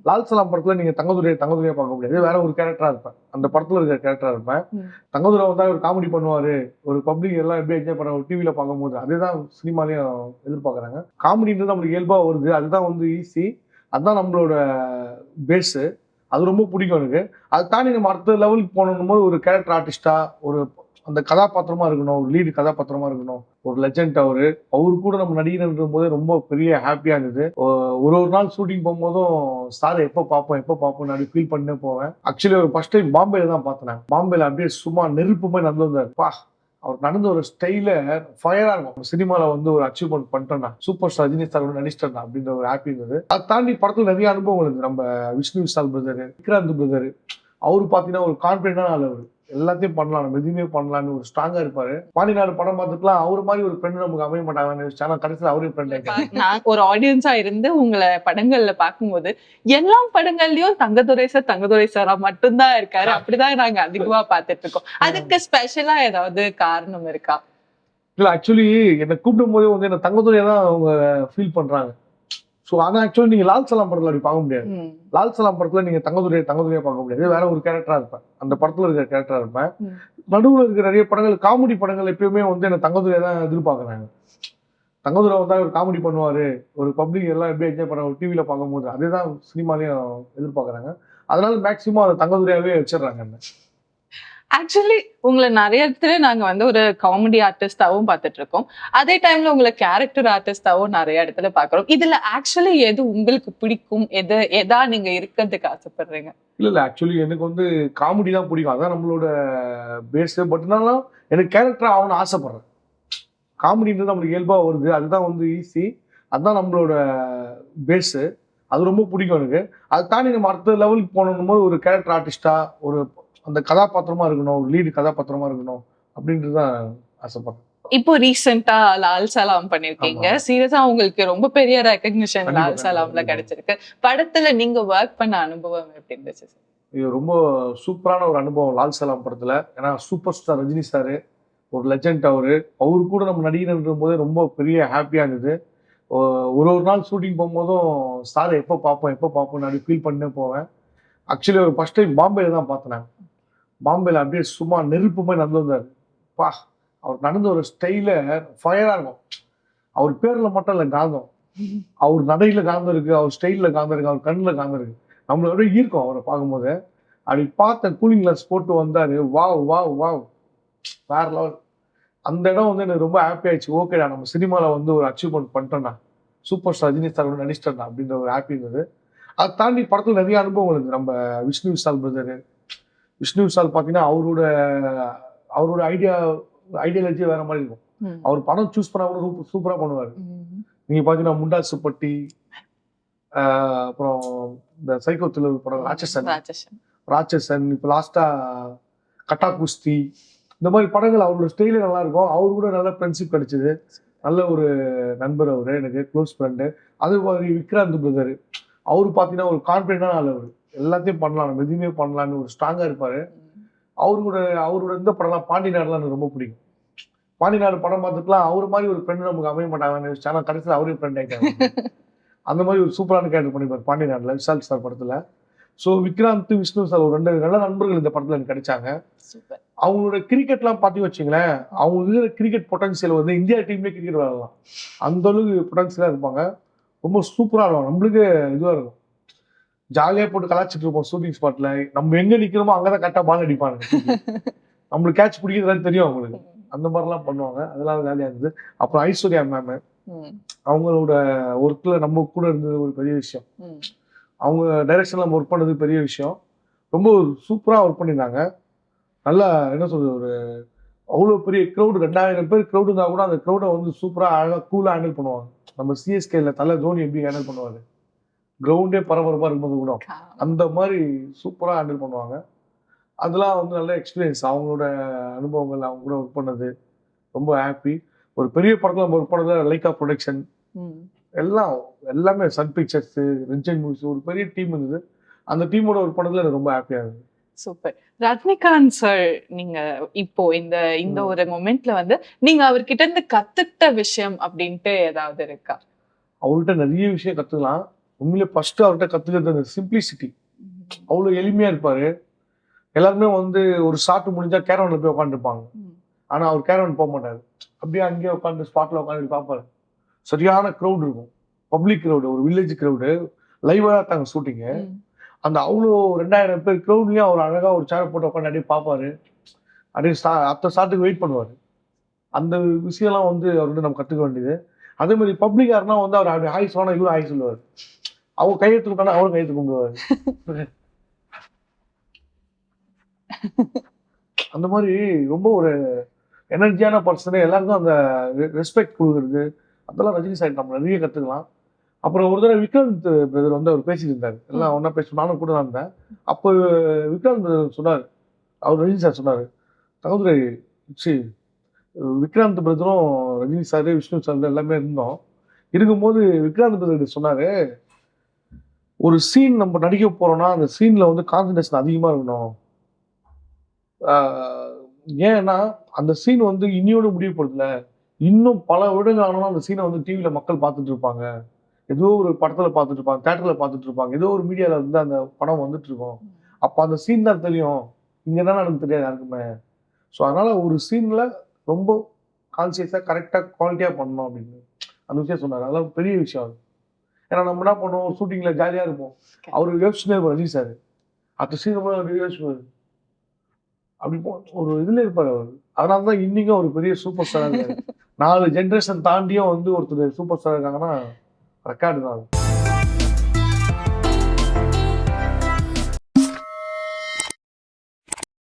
லால் சலாம் படத்துல நீங்க தங்கதுரையா பார்க்க முடியாது. வேற ஒரு கேரக்டரா இருப்பேன். அந்த படத்துல இருக்கிற கேரக்டரா இருப்பேன். தங்கதுரை வந்தா ஒரு காமெடி பண்ணுவாரு. ஒரு பப்ளிக் எல்லாம் எப்படி என்ஜாய் பண்ண டிவில பார்க்கும்போது அதேதான் சினிமாலையும் எதிர்பார்க்கறாங்க. காமெடின்றது நம்மளுக்கு இயல்பா வருது. அதுதான் வந்து ஈஸி. அதுதான் நம்மளோட பேஸ். அது ரொம்ப பிடிக்கும் எனக்கு. அதை தாண்டி நம்ம அடுத்த லெவலுக்கு போகணும் போது ஒரு கேரக்டர் ஆர்டிஸ்டா ஒரு அந்த கதாபாத்திரமா இருக்கணும். ஒரு லீடு கதாபாத்திரமா இருக்கணும். ஒரு லெஜண்ட் அவரு கூட நம்ம நடிகர் போது ரொம்ப பெரிய ஹாப்பியா இருந்தது. ஒரு நாள் ஷூட்டிங் போகும்போதும் சார் எப்ப பார்ப்போம் அப்படி ஃபீல் பண்ணே போவேன். ஆக்சுவலி ஒரு ஃபர்ஸ்ட் டைம் பாம்பேல தான் பார்த்தேன். பாம்பேல அப்படியே சும்மா நெருப்பு போய் நடந்து வந்தாரு. அவர் நடந்த ஒரு ஸ்டைல ஃபயரா இருக்கும். சினிமால வந்து ஒரு அச்சீவ்மெண்ட் பண்ணிட்டேன்னா சூப்பர் ஸ்டார் ரஜினி சார் நடிச்சிட்டேன் அப்படின்ற ஒரு ஹாப்பி இருந்தது. அதை தாண்டி படத்துல நிறைய அனுபவங்கள் இருக்கு. நம்ம விஷ்ணு விஷால் பிரதர், விக்ராந்த் பிரதர், அவரு பாத்தீங்கன்னா ஒரு கான்பிடென்டான ஆள். அவரு எல்லாத்தையும் பண்ணலாம், நம்ம எதுவுமே பண்ணலாம்னு ஒரு ஸ்ட்ராங்கா இருப்பாரு. பாண்டிநாடு படம் பார்த்துக்கலாம் அவரு மாதிரி ஒரு ஃப்ரெண்ட் நமக்கு அமைய மாட்டாங்க. கடைசியில் அவரே ஃப்ரெண்ட். நான் ஒரு ஆடியன்ஸா இருந்து உங்களை படங்கள்ல பார்க்கும்போது எல்லா படங்கள்லயும் தங்கதுரை சாரா மட்டும்தான் இருக்காரு. அப்படிதான் நாங்க அதிகமா பார்த்துட்டு இருக்கோம். அதுக்கு ஸ்பெஷலா ஏதாவது காரணம் இருக்கா? இல்ல ஆக்சுவலி என்னை கூப்பிடும் போதே வந்து என்ன தங்கதுரையா தான் அவங்க ஃபீல் பண்றாங்க. ஸோ ஆனா ஆக்சுவலி நீங்க லால் சலாம் படத்துல அப்படி பார்க்க முடியாது. லால் சலாம் படத்துல நீங்க தங்கதுரையா பார்க்க முடியாது. வேற ஒரு கேரக்டரா இருப்பேன். அந்த படத்துல இருக்கிற கேரக்டரா இருப்பேன். நடுவுல இருக்கிற நிறைய படங்கள் காமெடி படங்கள் எப்பயுமே வந்து என்ன தங்கதுரையா தான் எதிர்பார்க்கறாங்க. தங்கதுரை வந்தா ஒரு காமெடி பண்ணுவாரு. ஒரு பப்ளிக் எல்லாம் எப்படி என்ஜாய் பண்ண டிவில பார்க்கும்போது அதேதான் சினிமாலையும் எதிர்பார்க்கறாங்க. அதனால மேக்சிமம் அதை தங்கதுரையாவே வச்சிடறாங்க. ஆக்சுவலி உங்களை நிறைய இடத்துல நாங்க வந்து ஒரு காமெடி ஆர்டிஸ்டாவும் பார்த்துட்டு இருக்கோம். அதே டைம்ல உங்களை கேரக்டர் ஆர்டிஸ்டாவும் நிறைய இடத்துல பாக்குறோம். இதுல ஆக்சுவலி எது உங்களுக்கு பிடிக்கும்? எதா நீங்க இருக்கிறதுக்கு ஆசைப்படுறீங்க? இல்ல ஆக்சுவலி எனக்கு வந்து காமெடி தான் பிடிக்கும். அதான் நம்மளோட பேஸ். பட் இருந்தாலும் எனக்கு கேரக்டர் ஆகணும்னு ஆசைப்படுறேன். காமெடின்றது நம்மளுக்கு இயல்பா வருது. அதுதான் வந்து ஈஸி. அதுதான் நம்மளோட பேஸ். அது ரொம்ப பிடிக்கும் எனக்கு. அதை தாண்டி நம்ம அடுத்த லெவலுக்கு போகணும் போது ஒரு கேரக்டர் ஆர்டிஸ்டா ஒரு அந்த கதாபாத்திரமா இருக்கணும். ஒரு லீடு கதாபாத்திரமா இருக்கணும் அப்படின்றதுதான் ஆசைப்படுறேன். இப்போ ரீசெண்டா லால் சலாம் பண்ணிருக்கீங்க. சீரியஸா உங்களுக்கு ரொம்ப பெரிய ரெகக்னிஷன் லால் சலாம்ல கிடைச்சிருக்கு. படத்துல நீங்க ஒர்க் பண்ண அனுபவம் எப்படி இருந்துச்சு? இது ரொம்ப சூப்பரான ஒரு அனுபவம் லால் சலாம் படத்துல. ஏன்னா சூப்பர் ஸ்டார் ரஜினி சார் ஒரு லெஜண்ட் அவரு கூட நம்ம நடிகர் போதே ரொம்ப பெரிய ஹாப்பியா இருந்தது. ஒரு நாள் ஷூட்டிங் போகும்போதும் சார் எப்ப பார்ப்போம் அப்படி ஃபீல் பண்ணே போவேன். ஆக்சுவலி ஒரு ஃபர்ஸ்ட் டைம் பாம்பேல தான் பார்த்தேன். பாம்பேல அப்படியே சும்மா நெருப்பு போய் நடந்து வந்தாரு. அவர் நடந்த ஒரு ஸ்டைல ஃபயரா இருக்கும். அவர் பேர்ல மட்டும் இல்ல காந்தம். அவர் நடையில காந்தம் இருக்கு, அவர் ஸ்டைல்ல காந்தம் இருக்கு, அவர் கண்ணுல காந்தம் இருக்கு. நம்மள அப்படியே ஈர்க்கும் அவரை பார்க்கும்போது. அப்படி பார்த்த கூலிங் கிளாஸ் போட்டு வந்தாரு. வாவ் வேற லெவல். அந்த இடம் வந்து எனக்கு ரொம்ப ஹாப்பி ஆயிடுச்சு. ஓகேடா நம்ம சினிமால வந்து ஒரு அச்சீவ்மெண்ட் பண்ணிட்டோம்னா சூப்பர் ஸ்டார் ரஜினி சார் நடிச்சிட்டோம்னா அப்படின்ற ஒரு ஹாப்பி இருந்தது. அதை தாண்டி படத்துல நிறைய அனுபவங்கள் இருக்கு. நம்ம விஷ்ணு விஷால் பிரதர், விஷ்ணு விஷால் பாத்தீங்கன்னா அவரோட ஐடியாலஜி வேற மாதிரி இருக்கும். அவர் படம் சூஸ் பண்ணா கூட சூப்பரா பண்ணுவாரு. நீங்க பாத்தீங்கன்னா முண்டாசு பட்டி, அப்புறம் இந்த சைக்கோ த்ரில்லர் படம் ராட்சசன், இப்ப லாஸ்டா கட்டா குஸ்தி, இந்த மாதிரி படங்கள் அவரோட ஸ்டைல நல்லா இருக்கும். அவரு கூட நல்ல ஃப்ரெண்ட்ஷிப் கிடைச்சது. நல்ல ஒரு நண்பர் அவரு, எனக்கு க்ளோஸ் ஃப்ரெண்டு. அதே மாதிரி விக்ராந்த் பிரதர், அவரு பாத்தீங்கன்னா ஒரு கான்பிடென்டான ஆள். அவரு எல்லாத்தையும் பண்ணலாம், நம்ம எதுவுமே பண்ணலாம்னு ஒரு ஸ்ட்ராங்கா இருப்பாரு. அவரோட இந்த படம்லாம் பாண்டிநாடுலாம் எனக்கு ரொம்ப பிடிக்கும். பாண்டிநாடு படம் பார்த்துக்கலாம் அவரு மாதிரி ஒரு ஃப்ரெண்ட் நமக்கு அமைய மாட்டாங்க. கடைசியில் அவரே ஃப்ரெண்ட் ஆயிட்டாங்க. அந்த மாதிரி ஒரு சூப்பரான கேரக்டர் பண்ணிப்பாரு பாண்டிநாடுல விஷால் சார் படத்துல. ஸோ விக்ராந்த், விஷ்ணு சார் ஒரு 2 நல்ல நண்பர்கள் இந்த படத்துல எனக்கு கிடைச்சாங்க. அவங்களோட கிரிக்கெட்லாம் பார்த்து வச்சுங்களேன், அவங்க இருக்கிற கிரிக்கெட் பொட்டன்சியல் வந்து இந்தியா டீம்லேயே கிரிக்கெட் விளையாடலாம். அந்த அளவுக்கு பொட்டன்சியலா இருப்பாங்க. ரொம்ப சூப்பரா இருக்கும். நம்மளுக்கு இதுவா இருக்கும். ஜாலியா போட்டு கலாச்சிட்டு இருப்போம் ஷூட்டிங் ஸ்பாட்ல. நம்ம எங்க நிக்கிறோமோ அங்கதான் கரெக்டா பால் அடிப்பாங்க. நம்மளுக்கு கேட்ச் பிடிக்கிறது தெரியும் அவங்களுக்கு. அந்த மாதிரிலாம் பண்ணுவாங்க. அதெல்லாம் ஜாலியா இருந்தது. அப்புறம் ஐஸ்வர்யா மேம், அவங்களோட ஒர்க்ல நம்ம கூட இருந்தது ஒரு பெரிய விஷயம். அவங்க டைரக்ஷன்ல நம்ம ஒர்க் பண்ணது பெரிய விஷயம். ரொம்ப சூப்பரா ஒர்க் பண்ணியிருந்தாங்க. நல்லா என்ன சொல்றது, ஒரு அவ்வளவு பெரிய க்ரௌடு, 2000 பேர் க்ரௌடு இருந்தா கூட அந்த க்ரௌடை வந்து சூப்பரா அழகா கூலா ஹேண்டில் பண்ணுவாங்க. நம்ம சிஎஸ்கேல தலை தோனி எப்படி ஹேண்டில் பண்ணுவாரு, கிரவுண்டே பரபரப்பா இருக்கும்போது கூட அந்த மாதிரி சூப்பரா ஹேண்டில் பண்ணுவாங்க. அதெல்லாம் வந்து நல்ல எக்ஸ்பீரியன்ஸ். அவங்களோட அனுபவங்கள், அவங்க கூட ஒர்க் பண்ணது ரொம்ப ஹாப்பி. ஒரு பெரிய படத்துல நம்ம ஒர்க் பண்ணது லைக்கா ப்ரொடக்ஷன், எல்லாமே சன் பிக்சர்ஸ், ரெஞ்சன் மூவிஸ், ஒரு பெரிய டீம் இருந்தது. அந்த டீமோட ஒர்க் பண்ணதுல எனக்கு ரொம்ப ஹாப்பியா இருந்தது. சூப்பர். ரஜினிகாந்த் சார், நீங்க இப்போ இந்த ஒரு மொமெண்ட்ல வந்து நீங்க அவர்கிட்ட இருந்து கத்துக்கிட்ட விஷயம் அப்படின்ட்டு ஏதாவது இருக்கா? அவர்கிட்ட நிறைய விஷயம் கத்துக்கலாம். உண்மையிலே ஃபர்ஸ்ட் அவர்கிட்ட கத்துக்கிறது அந்த சிம்பிளிசிட்டி. அவ்வளவு எளிமையா இருப்பாரு. எல்லாருமே வந்து ஒரு ஷாட் முடிஞ்சா கேரவன்ல போய் உட்காந்துருப்பாங்க. ஆனா அவர் கேரவன் போக மாட்டாரு. அப்படியே அங்கேயே உட்காந்து ஸ்பாட்ல உட்காந்து பார்ப்பாரு. சரியான க்ரௌட் இருக்கும், பப்ளிக் க்ரௌடு, ஒரு வில்லேஜ் க்ரௌடு, லைவா தாங்க ஷூட்டிங்கு. அந்த அவ்வளோ 2000 பேர் க்ரௌட்லயும் அவர் அழகா ஒரு சேரை போட்டு உட்காந்து அப்படியே பார்ப்பாரு. அப்படியே அடுத்த ஷாட்டுக்கு வெயிட் பண்ணுவாரு. அந்த விஷயம்லாம் வந்து அவர்கிட்ட நம்ம கத்துக்க வேண்டியது. அதே மாதிரி பப்ளிக் யாருன்னா வந்து அவர் அப்படி ஹாய் சொன்னா இவரும் ஹாய் சொல்லுவார். அவங்க கையெழுத்து கொண்டானா அவரும் கையெழுத்து கும்பிடுவாரு. அந்த மாதிரி ரொம்ப ஒரு எனர்ஜியான பர்சனு, எல்லாருக்கும் அந்த ரெஸ்பெக்ட் கொடுக்குறது, அதெல்லாம் ரஜினி சார் நம்ம நிறைய கத்துக்கலாம். அப்புறம் ஒரு தடவை விக்ராந்த் பிரதர் வந்து அவர் பேசிட்டு இருந்தாரு, எல்லாம் ஒன்னா பேச நானும் கூட தான் இருந்தேன். அப்போ விக்ராந்த் பிரதர் சொன்னார், அவர் ரஜினி சார் சொன்னாரு, சகோதரி விக்ராந்த் பிரதரும் ரஜினி சார் விஷ்ணு சார் எல்லாமே இருந்தோம். இருக்கும்போது விக்ராந்த் பிரதர் சொன்னாரு, ஒரு சீன் நம்ம நடிக்க போறோம்னா அந்த சீன்ல வந்து கான்சன்ட்ரேஷன் அதிகமா இருக்கணும். ஏன்னா அந்த சீன் வந்து இன்னியோட முடிவு போறதுல இன்னும் பல வருடங்கள் ஆனாலும் அந்த சீனை வந்து டிவியில மக்கள் பார்த்துட்டு இருப்பாங்க, ஏதோ ஒரு படத்துல பார்த்துட்டு இருப்பாங்க, தியேட்டர்ல பார்த்துட்டு இருப்பாங்க, ஏதோ ஒரு மீடியால இருந்து அந்த படம் வந்துட்டு இருக்கும். அப்ப அந்த சீன் தான் தெரியும், இங்க என்ன எனக்கு தெரியாது யாருக்குமே. ஸோ அதனால ஒரு சீன்ல ரொம்ப கான்சியஸா கரெக்டா குவாலிட்டியா பண்ணணும் அப்படின்னு அந்த விஷயம் சொன்னாரு. அதெல்லாம் பெரிய விஷயம் அது. ஏன்னா நம்ம என்ன பண்ணுவோம், ஒரு ஷூட்டிங்ல ஜாலியா இருப்போம், அவரு யோசிச்சுட்டே இருப்பார் ரஜினி சார், அடுத்த சீன் யோசிச்சுவாரு, அப்படி ஒரு இதுல இருப்பாரு அவர். அதனாலதான் இன்னைக்கும் ஒரு பெரிய சூப்பர் ஸ்டாரா இருக்காரு. 4 ஜெனரேஷன் தாண்டியும் வந்து ஒருத்தர் சூப்பர் ஸ்டார் இருக்காங்கன்னா ரெக்கார்டு தான்.